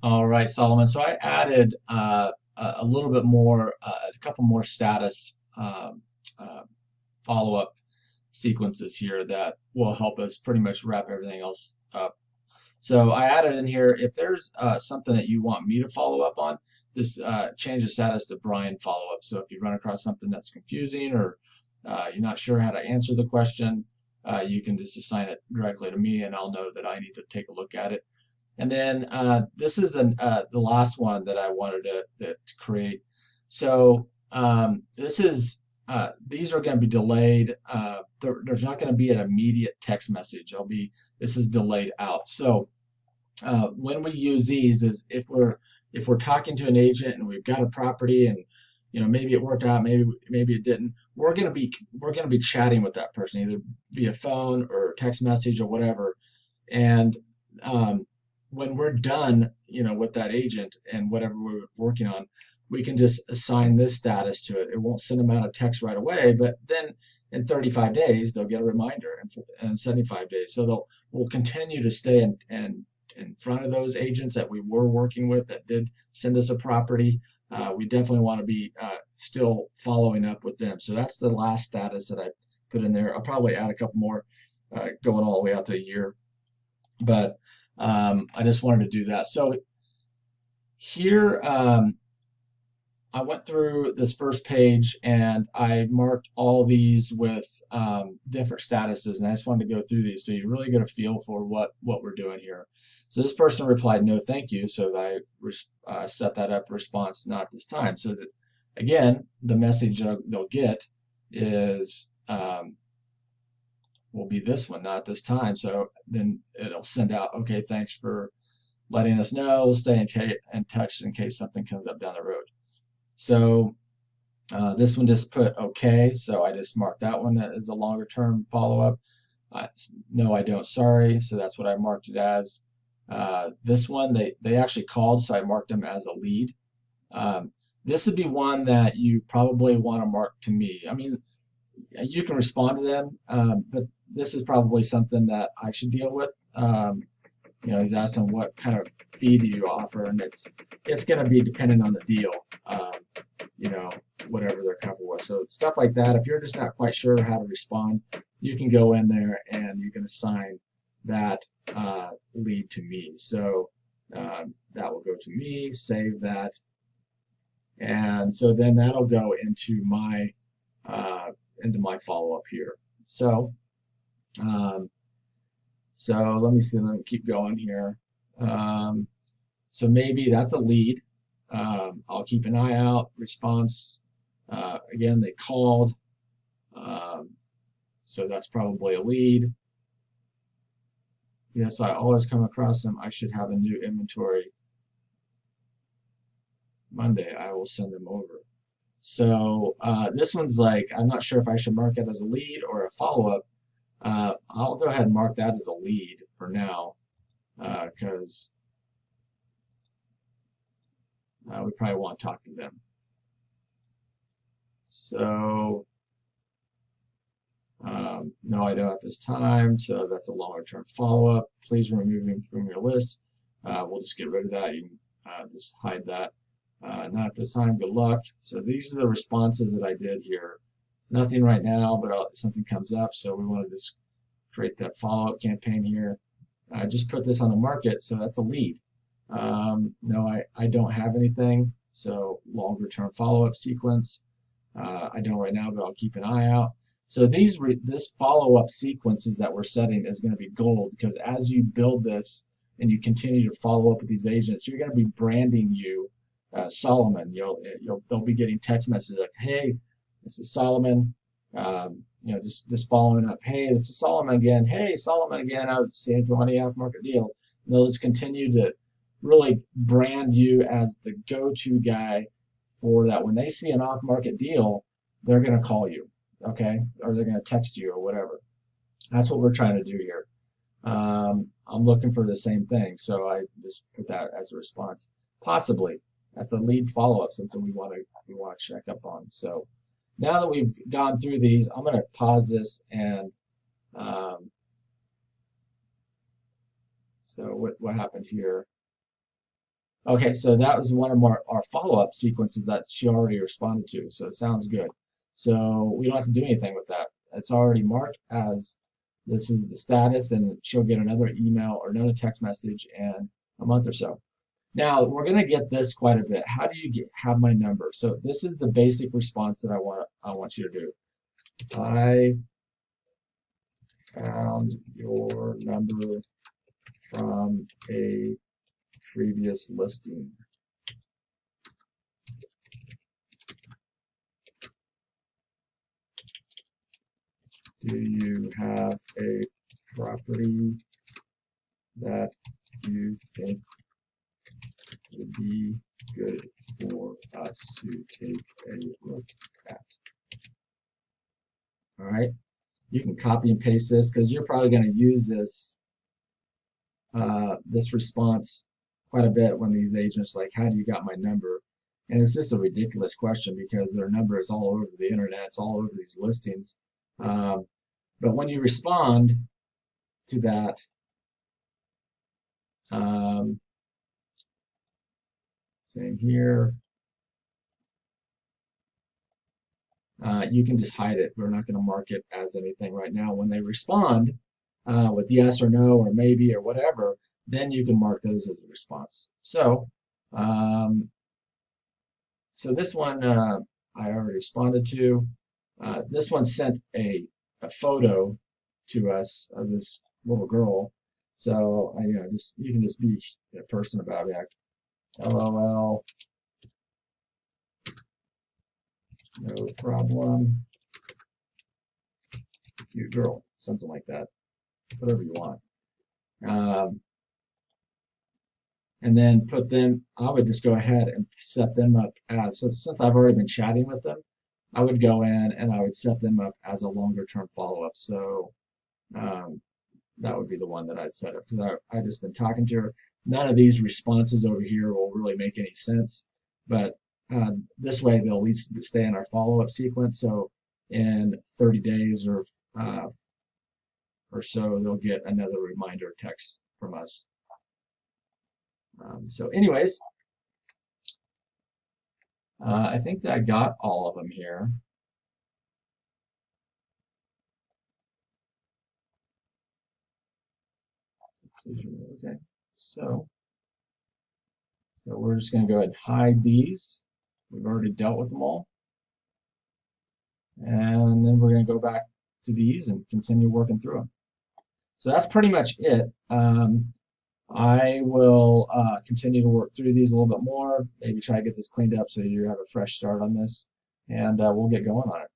All right, Solomon. So I added a little bit more, a couple more status uh, follow-up sequences here that will help us pretty much wrap everything else up. So I added in here, if there's something that you want me to follow up on, just change the status to Brian follow up. So if you run across something that's confusing or you're not sure how to answer the question, you can just assign it directly to me and I'll know that I need to take a look at it. And then this is the last one that I wanted to create. So this is these are going to be delayed. There's not going to be an immediate text message. This is delayed out. So when we use these is if we're talking to an agent and we've got a property and maybe it worked out, maybe it didn't. We're going to be chatting with that person either via phone or text message or whatever. And um, when we're done, with that agent and whatever we're working on, we can just assign this status to it. It won't send them out a text right away, but then in 35 days they'll get a reminder, and 75 days. So we'll continue to stay in front of those agents that we were working with that did send us a property. We definitely want to be still following up with them. So that's the last status that I put in there. I'll probably add a couple more going all the way out to a year, but I just wanted to do that. So here, I went through this first page and I marked all these with different statuses, and I just wanted to go through these so you really get a feel for what we're doing here. So this person replied, "No, thank you." So I set that up response not this time. So that again, the message they'll get is will be this one, not this time. So then it'll send out, "Okay, thanks for letting us know. We'll stay in touch in case something comes up down the road." So this one just put okay, so I just marked that one as a longer term follow-up. No, I don't, sorry, so that's what I marked it as. This one, they actually called, so I marked them as a lead. This would be one that you probably want to mark to me. I mean, you can respond to them, but this is probably something that I should deal with. He's asking what kind of fee do you offer, and it's going to be dependent on the deal. You know, Whatever they're comfortable with. So stuff like that. If you're just not quite sure how to respond, you can go in there and you can assign that lead to me. So that will go to me. Save that, and so then that'll go into my follow up here. So um, so let me see. Let me keep going here. Um, so maybe that's a lead. I'll keep an eye out. Response. Again, they called. Um, so that's probably a lead. Yes, I always come across them. I should have a new inventory Monday. I will send them over. So this one's like, I'm not sure if I should mark it as a lead or a follow-up. I'll go ahead and mark that as a lead for now because we probably want to talk to them. So no, I don't at this time. So that's a longer term follow-up. Please remove him from your list. We'll just get rid of that. You can just hide that. Not at this time. Good luck. So these are the responses that I did here. Nothing right now, but something comes up. So we want to just create that follow-up campaign here. Just put this on the market. So that's a lead. No, I don't have anything. So longer term follow-up sequence. I don't right now, but I'll keep an eye out. So this follow-up sequences that we're setting is going to be gold because as you build this and you continue to follow up with these agents, you're going to be branding you Solomon. They'll be getting text messages like, "Hey, this is Solomon." Just following up. "Hey, this is Solomon again. Hey, Solomon again. I was seeing 20 off-market deals." And they'll just continue to really brand you as the go-to guy for that. When they see an off-market deal, they're going to call you, okay, or they're going to text you or whatever. That's what we're trying to do here. I'm looking for the same thing, so I just put that as a response. Possibly, that's a lead follow-up, something we want to check up on. So now that we've gone through these, I'm going to pause this and um, so what happened here? Okay, so that was one of our follow-up sequences that she already responded to. So it sounds good. So we don't have to do anything with that. It's already marked as this is the status, and she'll get another email or another text message in a month or so. Now we're going to get this quite a bit. How do you have my number? So this is the basic response that I want you to do. I found your number from a previous listing. Do you have a property that you think would be good for us to take a look at? All right, you can copy and paste this because you're probably going to use this response quite a bit when these agents like, how do you got my number? And it's just a ridiculous question because their number is all over the internet, it's all over these listings. But when you respond to that, same here, you can just hide it. We're not going to mark it as anything right now. When they respond with yes or no or maybe or whatever, then you can mark those as a response. So, so this one I already responded to. This one sent a photo to us of this little girl. So just you can just be a person about it. LOL, no problem. Cute girl, something like that. Whatever you want. And then put them, I would just go ahead and set them up as, so since I've already been chatting with them, I would go in and I would set them up as a longer term follow-up. So that would be the one that I'd set up because I've just been talking to her. None of these responses over here will really make any sense, but this way they'll at least stay in our follow-up sequence. So in 30 days or so, they'll get another reminder text from us. So anyways, I think that I got all of them here. Okay, so we're just going to go ahead and hide these. We've already dealt with them all. And then we're going to go back to these and continue working through them. So that's pretty much it. I will continue to work through these a little bit more, maybe try to get this cleaned up so you have a fresh start on this, and we'll get going on it.